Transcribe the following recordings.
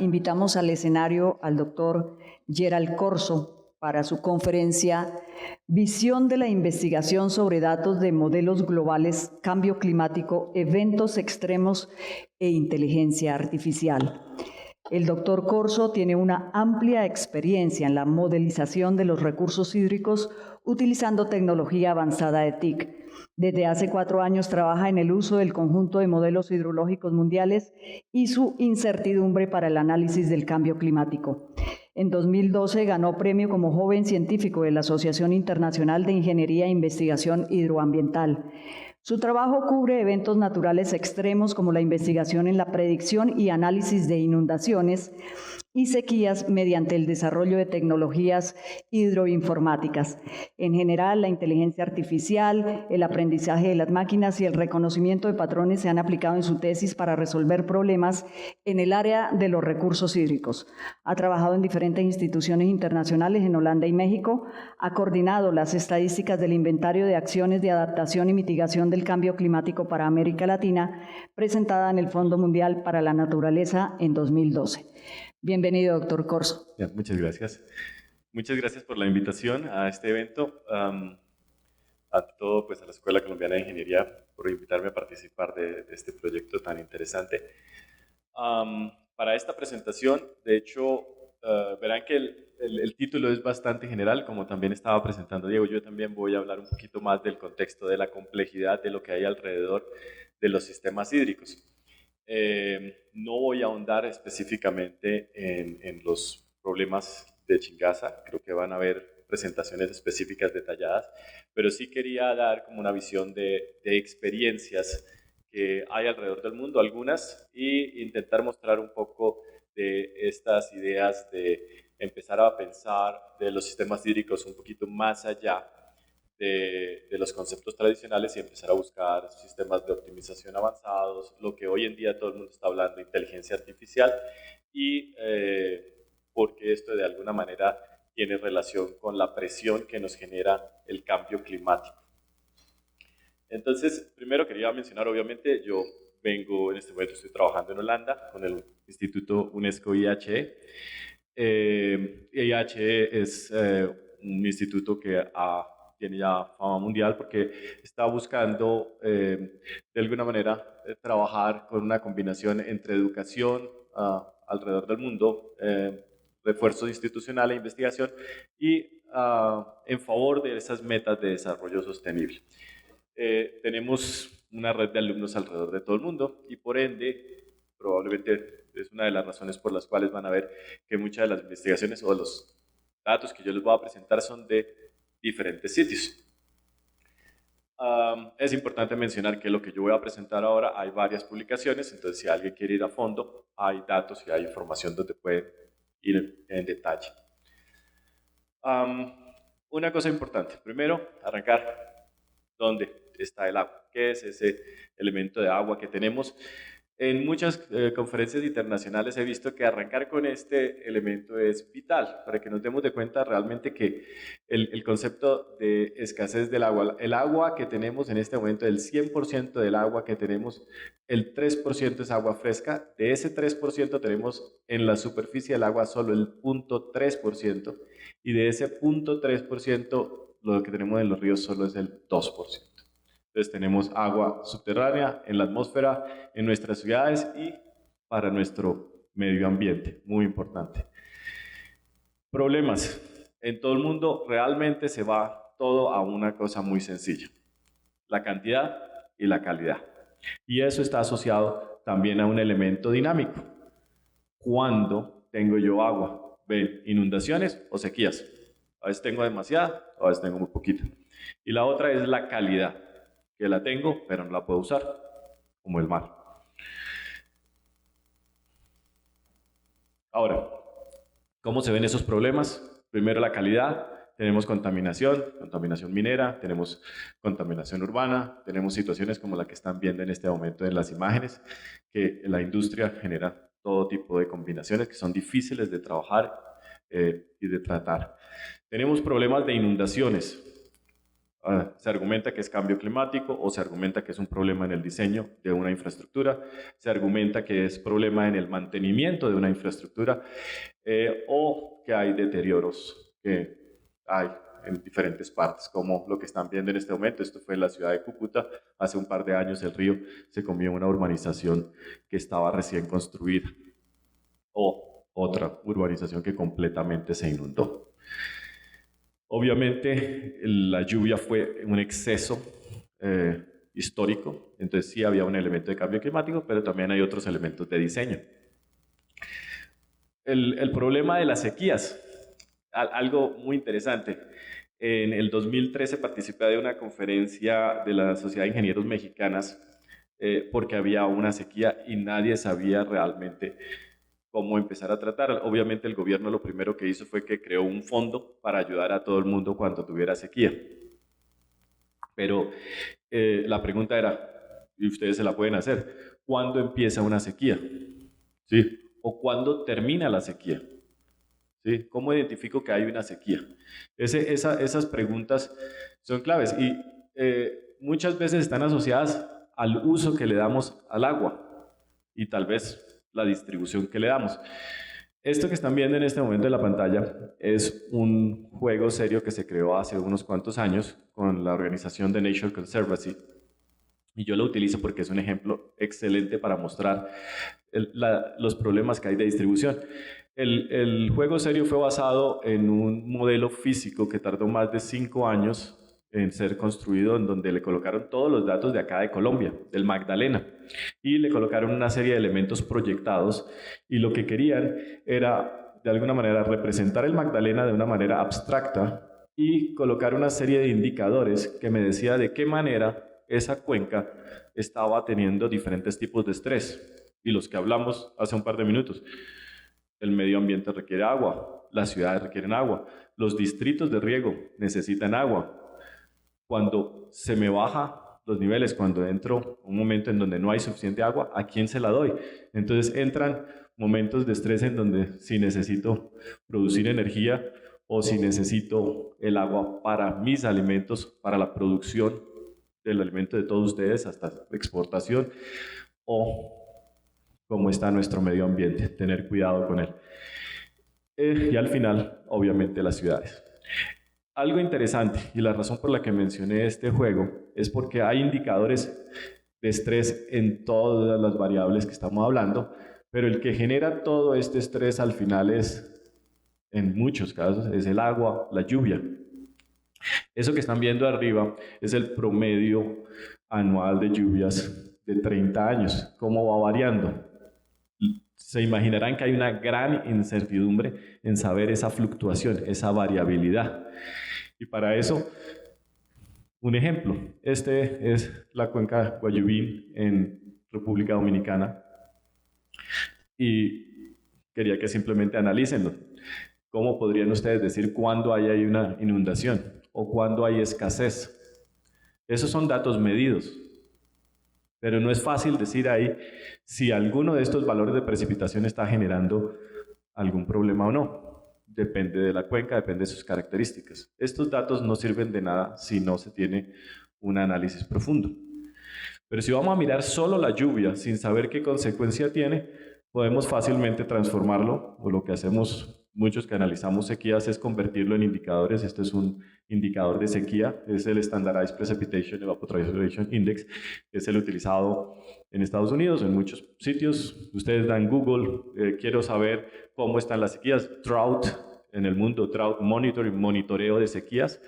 invitamos al escenario al doctor Gerald Corso para su conferencia Visión de la investigación sobre datos de modelos globales, cambio climático, eventos extremos e inteligencia artificial. El doctor Corso tiene una amplia experiencia en la modelización de los recursos hídricos utilizando tecnología avanzada de TIC. Desde hace 4 años trabaja en el uso del conjunto de modelos hidrológicos mundiales y su incertidumbre para el análisis del cambio climático. En 2012 ganó premio como joven científico de la Asociación Internacional de Ingeniería e Investigación Hidroambiental. Su trabajo cubre eventos naturales extremos como la investigación en la predicción y análisis de inundaciones y sequías mediante el desarrollo de tecnologías hidroinformáticas. En general, la inteligencia artificial, el aprendizaje de las máquinas y el reconocimiento de patrones se han aplicado en su tesis para resolver problemas en el área de los recursos hídricos. Ha trabajado en diferentes instituciones internacionales en Holanda y México, ha coordinado las estadísticas del inventario de acciones de adaptación y mitigación del cambio climático para América Latina, presentada en el Fondo Mundial para la Naturaleza en 2012. Bienvenido, doctor Corso. Muchas gracias. Muchas gracias por la invitación a este evento. A todo, pues a la Escuela Colombiana de Ingeniería por invitarme a participar de este proyecto tan interesante. Para esta presentación, de hecho, verán que el título es bastante general, como también estaba presentando Diego. Yo también voy a hablar un poquito más del contexto, de la complejidad de lo que hay alrededor de los sistemas hídricos. No voy a ahondar específicamente en los problemas de Chingaza, creo que van a haber presentaciones específicas detalladas, pero sí quería dar como una visión de experiencias que hay alrededor del mundo, algunas, y intentar mostrar un poco de estas ideas de empezar a pensar de los sistemas hídricos un poquito más allá de los conceptos tradicionales y empezar a buscar sistemas de optimización avanzados, lo que hoy en día todo el mundo está hablando, inteligencia artificial, y porque esto de alguna manera tiene relación con la presión que nos genera el cambio climático. Entonces, primero quería mencionar, obviamente, yo vengo, en este momento estoy trabajando en Holanda con el Instituto UNESCO IHE. IHE es un instituto que tiene ya fama mundial porque está buscando de alguna manera trabajar con una combinación entre educación alrededor del mundo, refuerzo institucional e investigación y en favor de esas metas de desarrollo sostenible. Tenemos una red de alumnos alrededor de todo el mundo y por ende probablemente es una de las razones por las cuales van a ver que muchas de las investigaciones o los datos que yo les voy a presentar son de diferentes sitios. Es importante mencionar que lo que yo voy a presentar ahora hay varias publicaciones, entonces si alguien quiere ir a fondo, hay datos y hay información donde puede ir en detalle. Una cosa importante, primero, arrancar dónde está el agua, qué es ese elemento de agua que tenemos. En muchas conferencias internacionales he visto que arrancar con este elemento es vital para que nos demos de cuenta realmente que el concepto de escasez del agua, el agua que tenemos en este momento, el 100% del agua que tenemos, el 3% es agua fresca, de ese 3% tenemos en la superficie del agua solo el 0.3% y de ese 0.3% lo que tenemos en los ríos solo es el 2%. Entonces tenemos agua subterránea en la atmósfera, en nuestras ciudades y para nuestro medio ambiente, muy importante. Problemas. En todo el mundo realmente se va todo a una cosa muy sencilla, la cantidad y la calidad. Y eso está asociado también a un elemento dinámico. ¿Cuándo tengo yo agua? ¿Ven? Inundaciones o sequías. A veces tengo demasiada, a veces tengo muy poquita. Y la otra es la calidad, que la tengo, pero no la puedo usar, como el mar. Ahora, ¿cómo se ven esos problemas? Primero, la calidad. Tenemos contaminación minera, tenemos contaminación urbana, tenemos situaciones como la que están viendo en este momento en las imágenes, que la industria genera todo tipo de combinaciones que son difíciles de trabajar y de tratar. Tenemos problemas de inundaciones. Se argumenta que es cambio climático o se argumenta que es un problema en el diseño de una infraestructura, se argumenta que es problema en el mantenimiento de una infraestructura o que hay deterioros que hay en diferentes partes, como lo que están viendo en este momento. Esto fue en la ciudad de Cúcuta. Hace un par de años el río se comió una urbanización que estaba recién construida o otra urbanización que completamente se inundó. Obviamente la lluvia fue un exceso histórico, entonces sí había un elemento de cambio climático, pero también hay otros elementos de diseño. El problema de las sequías, algo muy interesante. En el 2013 participé de una conferencia de la Sociedad de Ingenieros Mexicanas porque había una sequía y nadie sabía realmente cómo empezar a tratar. Obviamente el gobierno lo primero que hizo fue que creó un fondo para ayudar a todo el mundo cuando tuviera sequía. Pero la pregunta era, y ustedes se la pueden hacer, ¿cuándo empieza una sequía? ¿Sí? ¿O cuándo termina la sequía? ¿Sí? ¿Cómo identifico que hay una sequía? Esas preguntas son claves y muchas veces están asociadas al uso que le damos al agua y tal vez la distribución que le damos. Esto que están viendo en este momento en la pantalla es un juego serio que se creó hace unos cuantos años con la organización The Nature Conservancy y yo lo utilizo porque es un ejemplo excelente para mostrar los problemas que hay de distribución. El juego serio fue basado en un modelo físico que tardó más de 5 años en ser construido, en donde le colocaron todos los datos de acá de Colombia, del Magdalena, y le colocaron una serie de elementos proyectados, y lo que querían era, de alguna manera, representar el Magdalena de una manera abstracta y colocar una serie de indicadores que me decía de qué manera esa cuenca estaba teniendo diferentes tipos de estrés, y los que hablamos hace un par de minutos. El medio ambiente requiere agua, las ciudades requieren agua, los distritos de riego necesitan agua. Cuando se me baja los niveles, cuando entro un momento en donde no hay suficiente agua, ¿a quién se la doy? Entonces entran momentos de estrés en donde si necesito producir energía o si necesito el agua para mis alimentos, para la producción del alimento de todos ustedes, hasta exportación, o cómo está nuestro medio ambiente, tener cuidado con él. Y al final, obviamente, las ciudades. Algo interesante, y la razón por la que mencioné este juego, es porque hay indicadores de estrés en todas las variables que estamos hablando, pero el que genera todo este estrés al final es, en muchos casos, es el agua, la lluvia. Eso que están viendo arriba es el promedio anual de lluvias de 30 años, cómo va variando. Se imaginarán que hay una gran incertidumbre en saber esa fluctuación, esa variabilidad. Y para eso, un ejemplo, este es la cuenca Guayubín en República Dominicana y quería que simplemente analícenlo. ¿Cómo podrían ustedes decir cuándo hay una inundación o cuándo hay escasez? Esos son datos medidos. Pero no es fácil decir ahí si alguno de estos valores de precipitación está generando algún problema o no. Depende de la cuenca, depende de sus características. Estos datos no sirven de nada si no se tiene un análisis profundo. Pero si vamos a mirar solo la lluvia sin saber qué consecuencia tiene, podemos fácilmente transformarlo, o lo que hacemos muchos que analizamos sequías es convertirlo en indicadores. Este es un indicador de sequía, es el Standardized Precipitation Evapotranspiration Index, que es el utilizado en Estados Unidos, en muchos sitios. Ustedes dan Google, quiero saber cómo están las sequías, drought en el mundo, drought monitoring, monitoreo de sequías,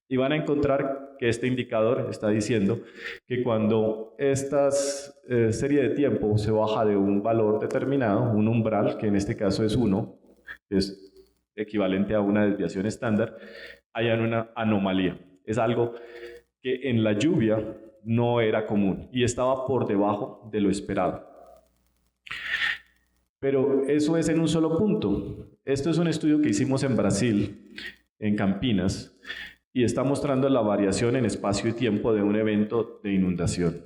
y van a encontrar que este indicador está diciendo que cuando esta serie de tiempo se baja de un valor determinado, un umbral, que en este caso es 1, es equivalente a una desviación estándar, hay una anomalía. Es algo que en la lluvia no era común y estaba por debajo de lo esperado. Pero eso es en un solo punto. Esto es un estudio que hicimos en Brasil, en Campinas, y está mostrando la variación en espacio y tiempo de un evento de inundación.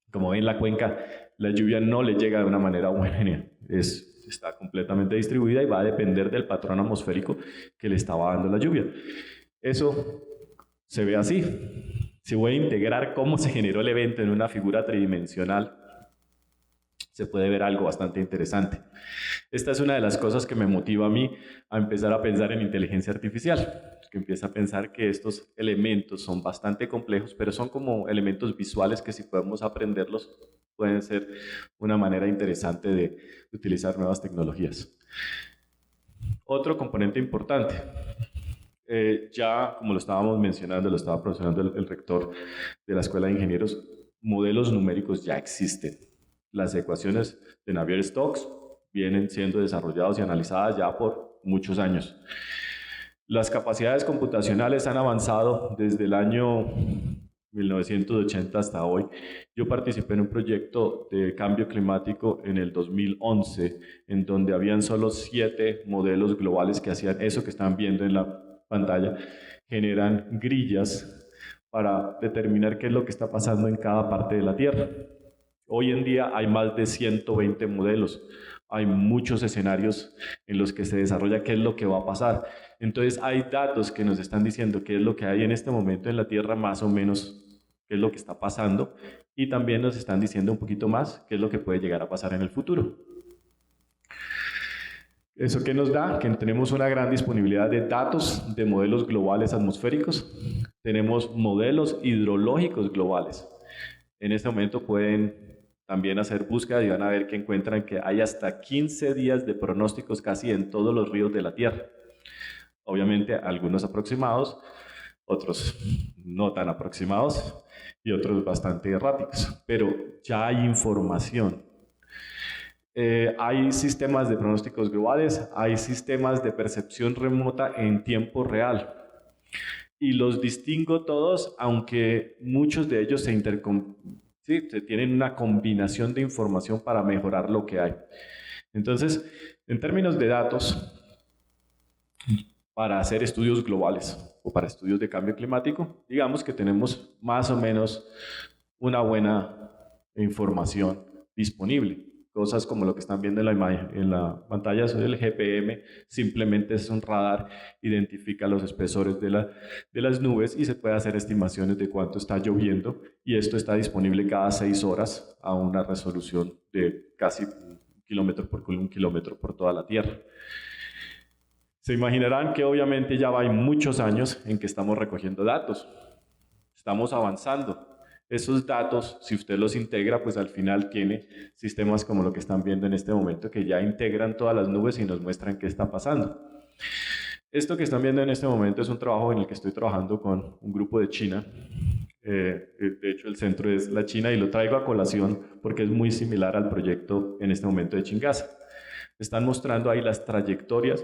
Como ven, la cuenca, la lluvia no le llega de una manera homogénea. Está completamente distribuida y va a depender del patrón atmosférico que le estaba dando la lluvia. Eso se ve así. Si voy a integrar cómo se generó el evento en una figura tridimensional, se puede ver algo bastante interesante. Esta es una de las cosas que me motiva a mí a empezar a pensar en inteligencia artificial, que empieza a pensar que estos elementos son bastante complejos, pero son como elementos visuales que si podemos aprenderlos, pueden ser una manera interesante de utilizar nuevas tecnologías. Otro componente importante, ya como lo estábamos mencionando, lo estaba mencionando el rector de la Escuela de Ingenieros, modelos numéricos ya existen. Las ecuaciones de Navier-Stokes vienen siendo desarrolladas y analizadas ya por muchos años. Las capacidades computacionales han avanzado desde el año 1980 hasta hoy. Yo participé en un proyecto de cambio climático en el 2011, en donde habían solo 7 modelos globales que hacían eso que están viendo en la pantalla, generan grillas para determinar qué es lo que está pasando en cada parte de la Tierra. Hoy en día hay más de 120 modelos, hay muchos escenarios en los que se desarrolla qué es lo que va a pasar. Entonces hay datos que nos están diciendo qué es lo que hay en este momento en la Tierra, más o menos qué es lo que está pasando, y también nos están diciendo un poquito más qué es lo que puede llegar a pasar en el futuro. ¿Eso qué nos da? Que tenemos una gran disponibilidad de datos de modelos globales atmosféricos, tenemos modelos hidrológicos globales. En este momento pueden también hacer búsqueda y van a ver que encuentran que hay hasta 15 días de pronósticos casi en todos los ríos de la Tierra. Obviamente algunos aproximados, otros no tan aproximados y otros bastante erráticos, pero ya hay información. Hay sistemas de pronósticos globales, hay sistemas de percepción remota en tiempo real. Y los distingo todos, aunque muchos de ellos se tienen una combinación de información para mejorar lo que hay. Entonces, en términos de datos, para hacer estudios globales o para estudios de cambio climático, digamos que tenemos más o menos una buena información disponible. Cosas como lo que están viendo en la imagen, en la pantalla, eso del GPM, simplemente es un radar, identifica los espesores de las nubes y se puede hacer estimaciones de cuánto está lloviendo, y esto está disponible cada 6 horas a una resolución de casi 1 kilómetro por toda la Tierra. Se imaginarán que obviamente ya hay muchos años en que estamos recogiendo datos, estamos avanzando. Esos datos, si usted los integra, pues al final tiene sistemas como lo que están viendo en este momento, que ya integran todas las nubes y nos muestran qué está pasando. Esto que están viendo en este momento es un trabajo en el que estoy trabajando con un grupo de China. De hecho, el centro es la China y lo traigo a colación porque es muy similar al proyecto en este momento de Chingasa. Están mostrando ahí las trayectorias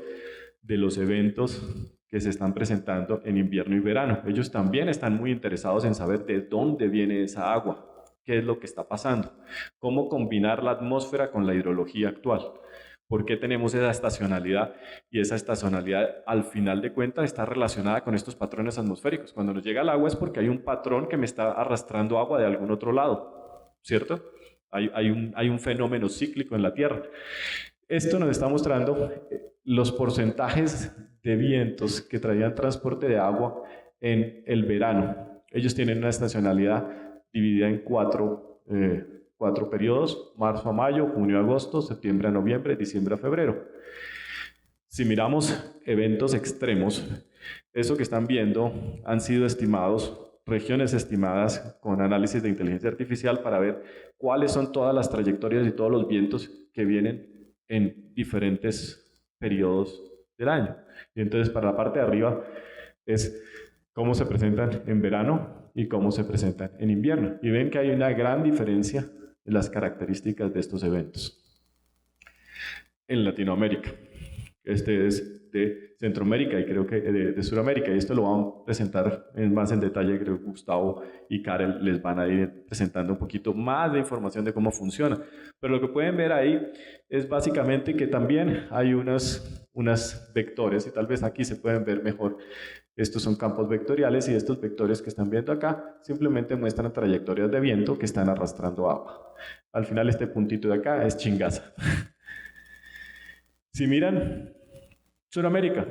de los eventos que se están presentando en invierno y verano. Ellos también están muy interesados en saber de dónde viene esa agua, qué es lo que está pasando, cómo combinar la atmósfera con la hidrología actual, por qué tenemos esa estacionalidad, y esa estacionalidad al final de cuentas está relacionada con estos patrones atmosféricos. Cuando nos llega el agua es porque hay un patrón que me está arrastrando agua de algún otro lado, ¿cierto? Hay un fenómeno cíclico en la Tierra. Esto nos está mostrando los porcentajes de vientos que traían transporte de agua en el verano. Ellos tienen una estacionalidad dividida en 4 periodos: marzo a mayo, junio a agosto, septiembre a noviembre, diciembre a febrero. Si miramos eventos extremos, eso que están viendo han sido estimados, regiones estimadas con análisis de inteligencia artificial para ver cuáles son todas las trayectorias y todos los vientos que vienen en diferentes periodos del año. Y entonces para la parte de arriba es cómo se presentan en verano y cómo se presentan en invierno. Y ven que hay una gran diferencia en las características de estos eventos. En Latinoamérica, este es de Centroamérica y creo que de Sudamérica, y esto lo van a presentar más en detalle, creo que Gustavo y Karel les van a ir presentando un poquito más de información de cómo funciona. Pero lo que pueden ver ahí es básicamente que también hay unas vectores, y tal vez aquí se pueden ver mejor. Estos son campos vectoriales, y estos vectores que están viendo acá simplemente muestran trayectorias de viento que están arrastrando agua. Al final este puntito de acá es Chingasa. Si miran Sudamérica,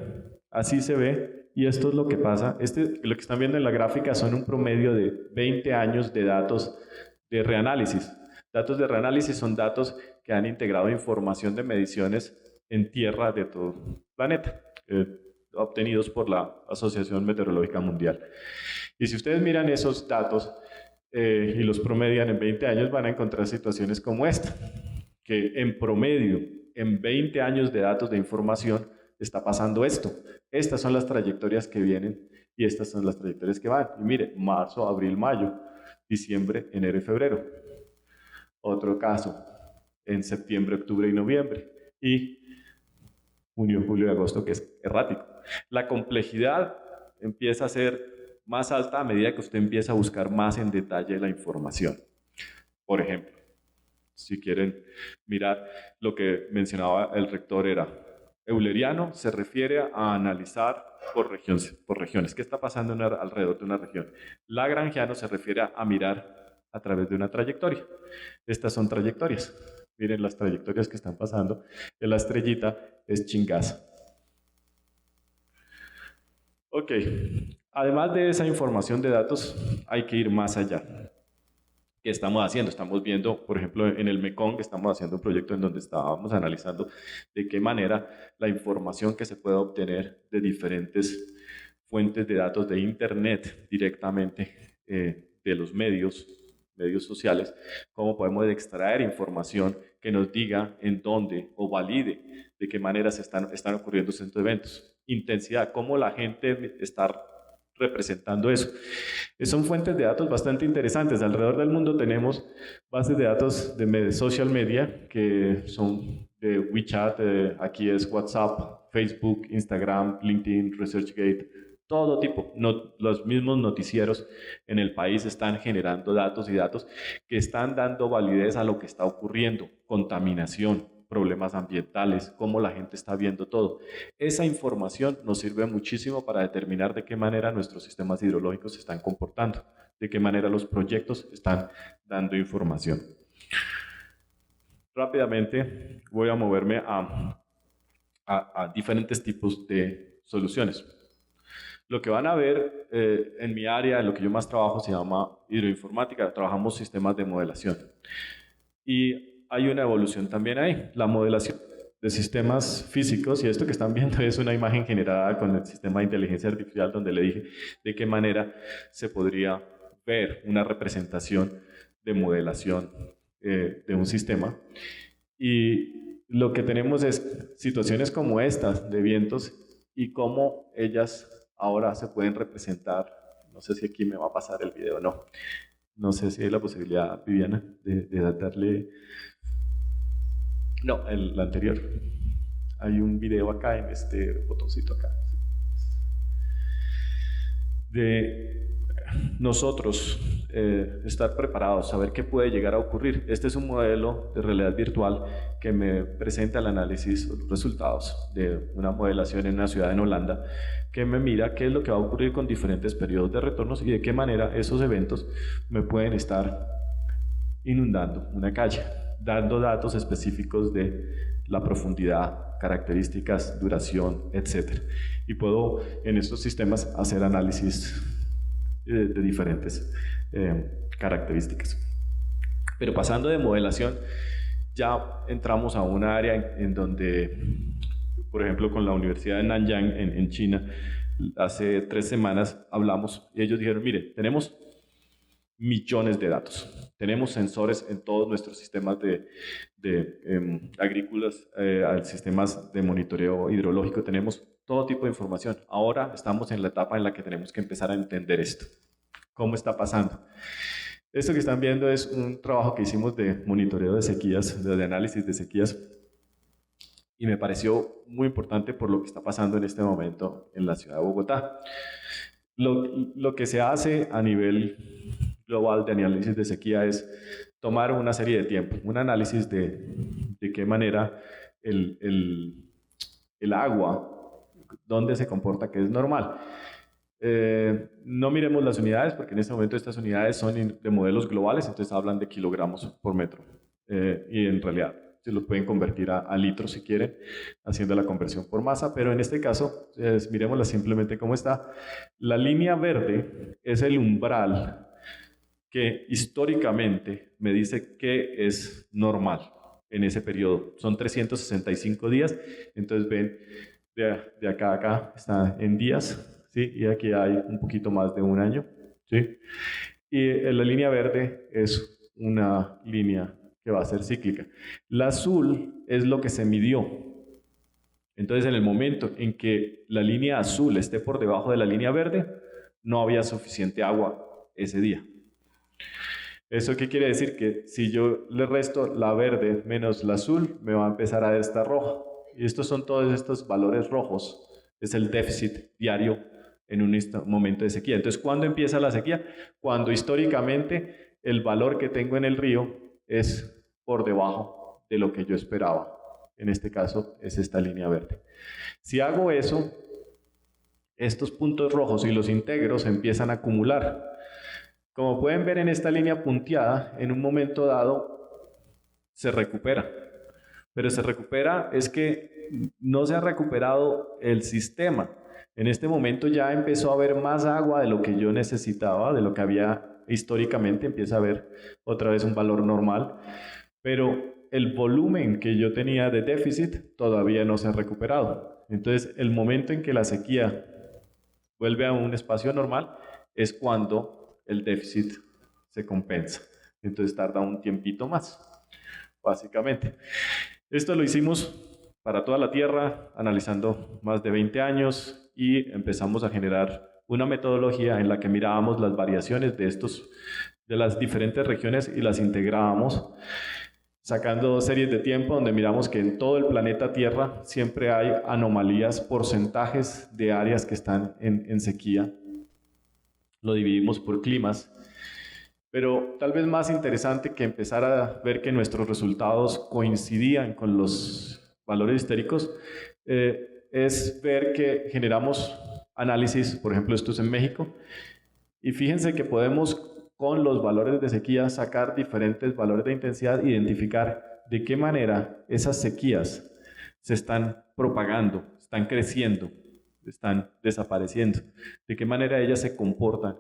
así se ve y esto es lo que pasa. Lo que están viendo en la gráfica son un promedio de 20 años de datos de reanálisis. Datos de reanálisis son datos que han integrado información de mediciones en tierra de todo el planeta, obtenidos por la Asociación Meteorológica Mundial. Y si ustedes miran esos datos y los promedian en 20 años, van a encontrar situaciones como esta, que en promedio, en 20 años de datos de información, está pasando esto. Estas son las trayectorias que vienen y estas son las trayectorias que van. Y mire, marzo, abril, mayo, diciembre, enero y febrero. Otro caso, en septiembre, octubre y noviembre. Y junio, julio y agosto, que es errático. La complejidad empieza a ser más alta a medida que usted empieza a buscar más en detalle la información. Por ejemplo, si quieren mirar lo que mencionaba el rector era euleriano, se refiere a analizar por regiones. ¿Qué está pasando alrededor de una región? Lagrangiano se refiere a mirar a través de una trayectoria. Estas son trayectorias. Miren las trayectorias que están pasando. La estrellita es Chingaza. Ok. Además de esa información de datos, hay que ir más allá. ¿Qué estamos haciendo? Estamos viendo, por ejemplo, en el Mekong, estamos haciendo un proyecto en donde estábamos analizando de qué manera la información que se puede obtener de diferentes fuentes de datos de Internet directamente de los medios sociales, cómo podemos extraer información que nos diga en dónde o valide de qué manera están ocurriendo estos eventos. Intensidad, cómo la gente está representando eso. Son fuentes de datos bastante interesantes. Alrededor del mundo tenemos bases de datos de social media que son de WeChat, aquí es WhatsApp, Facebook, Instagram, LinkedIn, ResearchGate, todo tipo. Los mismos noticieros en el país están generando datos y datos que están dando validez a lo que está ocurriendo, contaminación, problemas ambientales, cómo la gente está viendo todo. Esa información nos sirve muchísimo para determinar de qué manera nuestros sistemas hidrológicos se están comportando, de qué manera los proyectos están dando información. Rápidamente voy a moverme a diferentes tipos de soluciones. Lo que van a ver en mi área, en lo que yo más trabajo, se llama hidroinformática. Trabajamos sistemas de modelación. Y hay una evolución también ahí, la modelación de sistemas físicos, y esto que están viendo es una imagen generada con el sistema de inteligencia artificial donde le dije de qué manera se podría ver una representación de modelación de un sistema. Y lo que tenemos es situaciones como estas de vientos y cómo ellas ahora se pueden representar. No sé si aquí me va a pasar el video o no. No sé si hay la posibilidad, Viviana, de darle... No, el anterior. Hay un video acá en este botoncito acá. De nosotros estar preparados, saber qué puede llegar a ocurrir. Este es un modelo de realidad virtual que me presenta el análisis, los resultados de una modelación en una ciudad en Holanda, que me mira qué es lo que va a ocurrir con diferentes periodos de retornos y de qué manera esos eventos me pueden estar inundando una calle, dando datos específicos de la profundidad, características, duración, etc. Y puedo en estos sistemas hacer análisis de diferentes características. Pero pasando de modelación, ya entramos a un área en donde, por ejemplo, con la Universidad de Nanyang en China, hace 3 semanas hablamos y ellos dijeron, mire, tenemos millones de datos. Tenemos sensores en todos nuestros sistemas agrícolas, sistemas de monitoreo hidrológico, tenemos todo tipo de información. Ahora estamos en la etapa en la que tenemos que empezar a entender esto. ¿Cómo está pasando? Esto que están viendo es un trabajo que hicimos de monitoreo de sequías, de análisis de sequías, y me pareció muy importante por lo que está pasando en este momento en la ciudad de Bogotá. Lo que se hace a nivel global de análisis de sequía es tomar una serie de tiempo, un análisis de qué manera el agua, dónde se comporta que es normal. No miremos las unidades porque en este momento estas unidades son de modelos globales, entonces hablan de kilogramos por metro y en realidad se lo pueden convertir a litros si quieren, haciendo la conversión por masa, pero en este caso, miremosla simplemente cómo está. La línea verde es el umbral que históricamente me dice que es normal en ese periodo. Son 365 días, entonces ven, de acá a acá está en días, ¿sí? Y aquí hay un poquito más de un año, ¿sí? Y la línea verde es una línea que va a ser cíclica. La azul es lo que se midió. Entonces, en el momento en que la línea azul esté por debajo de la línea verde, no había suficiente agua ese día. ¿Eso qué quiere decir? Que si yo le resto la verde menos la azul, me va a empezar a dar esta roja. Y estos son todos estos valores rojos. Es el déficit diario en un momento de sequía. Entonces, ¿cuándo empieza la sequía? Cuando históricamente el valor que tengo en el río es por debajo de lo que yo esperaba. En este caso es esta línea verde. Si hago eso, estos puntos rojos y los integros empiezan a acumular. Como pueden ver en esta línea punteada, en un momento dado se recupera. Pero se recupera es que no se ha recuperado el sistema. En este momento ya empezó a haber más agua de lo que yo necesitaba, de lo que había históricamente, empieza a haber otra vez un valor normal, pero el volumen que yo tenía de déficit todavía no se ha recuperado. Entonces, el momento en que la sequía vuelve a un espacio normal es cuando el déficit se compensa. Entonces tarda un tiempito más, básicamente. Esto lo hicimos para toda la Tierra, analizando más de 20 años y empezamos a generar una metodología en la que mirábamos las variaciones de las diferentes regiones y las integrábamos, sacando series de tiempo donde miramos que en todo el planeta Tierra siempre hay anomalías, porcentajes de áreas que están en sequía. Lo dividimos por climas, pero tal vez más interesante que empezar a ver que nuestros resultados coincidían con los valores históricos es ver que generamos análisis, por ejemplo, esto es en México, y fíjense que podemos con los valores de sequía sacar diferentes valores de intensidad, identificar de qué manera esas sequías se están propagando, están creciendo, están desapareciendo, de qué manera ellas se comportan,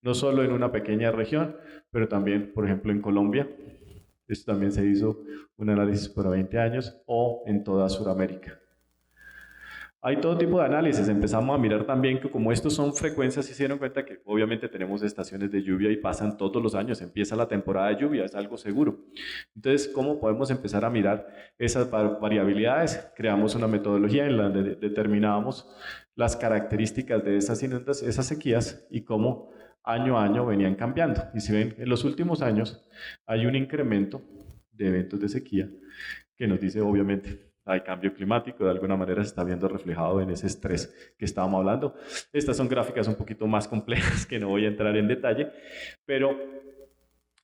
no solo en una pequeña región, pero también, por ejemplo, en Colombia. Esto también se hizo un análisis por 20 años, o en toda Sudamérica. Hay todo tipo de análisis. Empezamos a mirar también que como estos son frecuencias, se dieron cuenta que obviamente tenemos estaciones de lluvia y pasan todos los años, empieza la temporada de lluvia, es algo seguro. Entonces, ¿cómo podemos empezar a mirar esas variabilidades? Creamos una metodología en la que determinábamos las características de esas sequías y cómo año a año venían cambiando. Y si ven, en los últimos años hay un incremento de eventos de sequía que nos dice obviamente hay cambio climático, de alguna manera se está viendo reflejado en ese estrés que estábamos hablando. Estas son gráficas un poquito más complejas que no voy a entrar en detalle, pero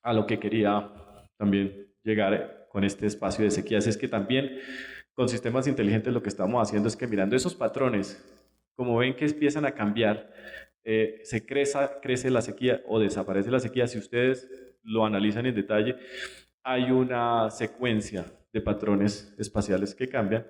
a lo que quería también llegar con este espacio de sequías es que también con sistemas inteligentes lo que estamos haciendo es que mirando esos patrones, como ven que empiezan a cambiar, crece la sequía o desaparece la sequía, si ustedes lo analizan en detalle, hay una secuencia de patrones espaciales que cambian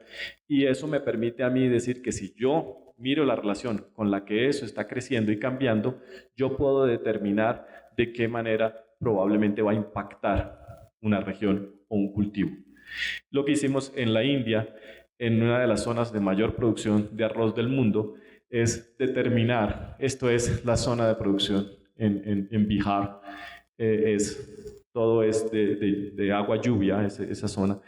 y eso me permite a mí decir que si yo miro la relación con la que eso está creciendo y cambiando, yo puedo determinar de qué manera probablemente va a impactar una región o un cultivo. Lo que hicimos en la India, en una de las zonas de mayor producción de arroz del mundo, es determinar, esto es la zona de producción en Bihar, todo es de agua lluvia, esa zona,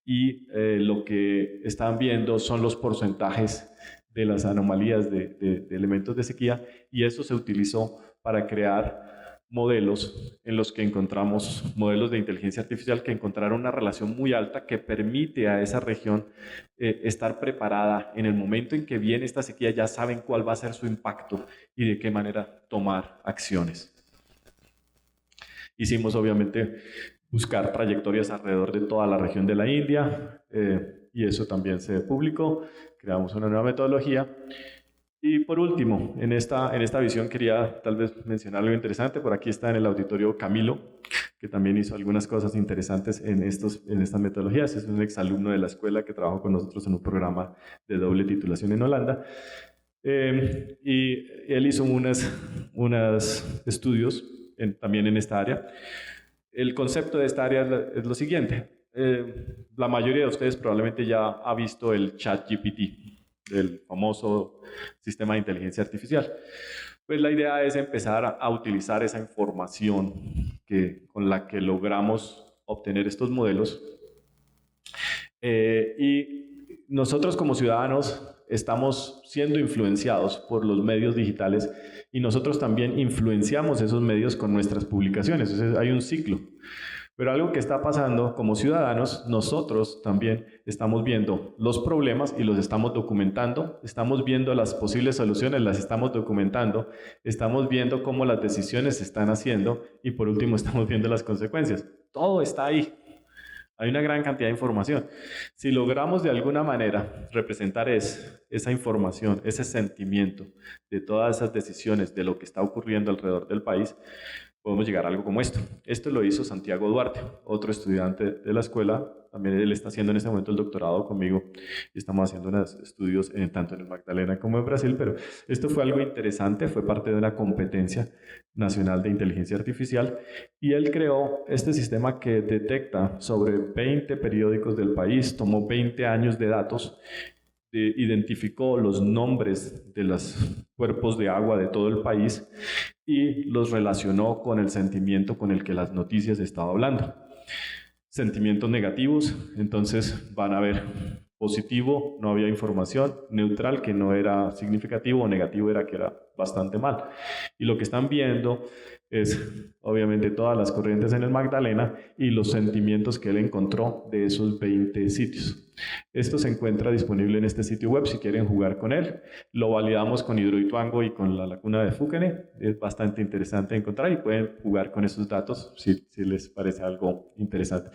y lo que están viendo son los porcentajes de las anomalías de elementos de sequía, y eso se utilizó para crear modelos en los que encontramos modelos de inteligencia artificial que encontraron una relación muy alta que permite a esa región estar preparada en el momento en que viene esta sequía, ya saben cuál va a ser su impacto y de qué manera tomar acciones. Hicimos obviamente buscar trayectorias alrededor de toda la región de la India y eso también se publicó, creamos una nueva metodología. Y por último, en esta visión quería tal vez mencionar algo interesante. Por aquí está en el auditorio Camilo. que también hizo algunas cosas interesantes en estas metodologías. Es un exalumno de la escuela que trabajó con nosotros en un programa de doble titulación en Holanda. Y él hizo unos estudios también en esta área. El concepto de esta área es lo siguiente. La mayoría de ustedes probablemente ya ha visto el ChatGPT, el famoso sistema de inteligencia artificial. Pues la idea es empezar a utilizar esa información con la que logramos obtener estos modelos. Y nosotros como ciudadanos estamos siendo influenciados por los medios digitales y nosotros también influenciamos esos medios con nuestras publicaciones. Entonces hay un ciclo. Pero algo que está pasando como ciudadanos, nosotros también estamos viendo los problemas y los estamos documentando, estamos viendo las posibles soluciones, las estamos documentando, estamos viendo cómo las decisiones se están haciendo y por último estamos viendo las consecuencias. Todo está ahí. Hay una gran cantidad de información. Si logramos de alguna manera representar esa información, ese sentimiento de todas esas decisiones, de lo que está ocurriendo alrededor del país, podemos llegar a algo como esto. Esto lo hizo Santiago Duarte, otro estudiante de la escuela. También él está haciendo en este momento el doctorado conmigo y estamos haciendo unos estudios tanto en el Magdalena como en Brasil, pero esto fue algo interesante, fue parte de una competencia nacional de inteligencia artificial y él creó este sistema que detecta sobre 20 periódicos del país, tomó 20 años de datos, identificó los nombres de los cuerpos de agua de todo el país y los relacionó con el sentimiento con el que las noticias estaban hablando. Sentimientos negativos, entonces van a ver positivo, no había información, neutral, que no era significativo, o negativo era que era bastante mal. Y lo que están viendo es obviamente todas las corrientes en el Magdalena y los sentimientos que él encontró de esos 20 sitios. Esto se encuentra disponible en este sitio web si quieren jugar con él. Lo validamos con Hidroituango y con la laguna de Fúquene. Es bastante interesante de encontrar y pueden jugar con esos datos si les parece algo interesante.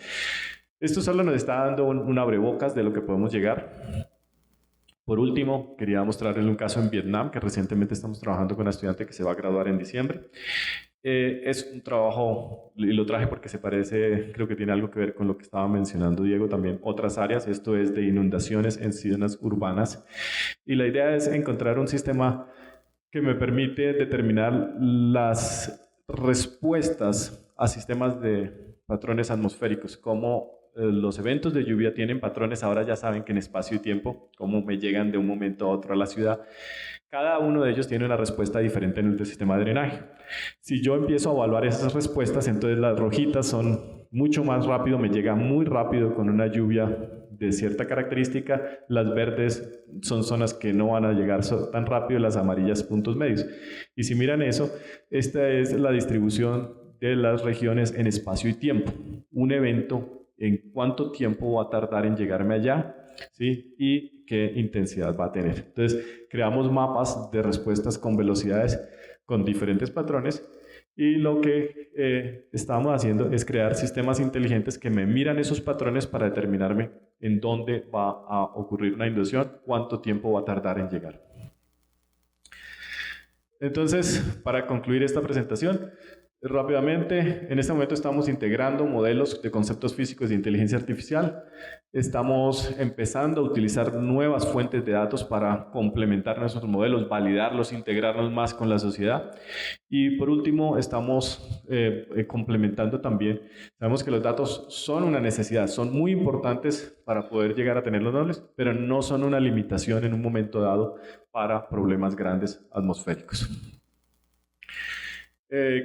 Esto solo nos está dando un abrebocas de lo que podemos llegar. Por último, quería mostrarles un caso en Vietnam que recientemente estamos trabajando con una estudiante que se va a graduar en diciembre. Es un trabajo, y lo traje porque se parece, creo que tiene algo que ver con lo que estaba mencionando Diego, también otras áreas. Esto es de inundaciones en zonas urbanas. Y la idea es encontrar un sistema que me permite determinar las respuestas a sistemas de patrones atmosféricos, como los eventos de lluvia tienen patrones, ahora ya saben que en espacio y tiempo, cómo me llegan de un momento a otro a la ciudad. Cada uno de ellos tiene una respuesta diferente en el sistema de drenaje. Si yo empiezo a evaluar esas respuestas, entonces las rojitas son mucho más rápido, me llega muy rápido con una lluvia de cierta característica, las verdes son zonas que no van a llegar tan rápido, las amarillas puntos medios. Y si miran eso, esta es la distribución de las regiones en espacio y tiempo. Un evento, en cuánto tiempo va a tardar en llegarme allá, ¿sí? Y qué intensidad va a tener. Entonces, creamos mapas de respuestas con velocidades con diferentes patrones y lo que estamos haciendo es crear sistemas inteligentes que me miran esos patrones para determinarme en dónde va a ocurrir una inundación, cuánto tiempo va a tardar en llegar. Entonces, para concluir esta presentación, rápidamente, en este momento estamos integrando modelos de conceptos físicos de inteligencia artificial. Estamos empezando a utilizar nuevas fuentes de datos para complementar nuestros modelos, validarlos, integrarnos más con la sociedad. Y por último, estamos complementando también. Sabemos que los datos son una necesidad, son muy importantes para poder llegar a tener los modelos, pero no son una limitación en un momento dado para problemas grandes atmosféricos.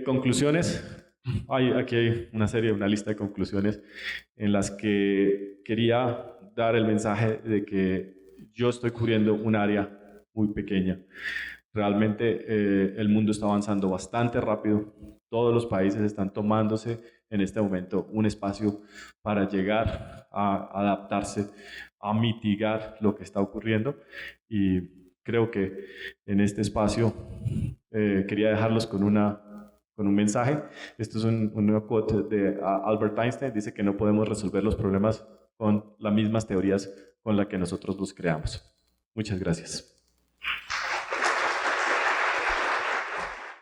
Conclusiones. Aquí hay una lista de conclusiones en las que quería dar el mensaje de que yo estoy cubriendo un área muy pequeña. Realmente el mundo está avanzando bastante rápido. Todos los países están tomándose en este momento un espacio para llegar a adaptarse, a mitigar lo que está ocurriendo. Y creo que en este espacio quería dejarlos con un mensaje. Esto es un quote de Albert Einstein. Dice que no podemos resolver los problemas con las mismas teorías con las que nosotros los creamos. Muchas gracias.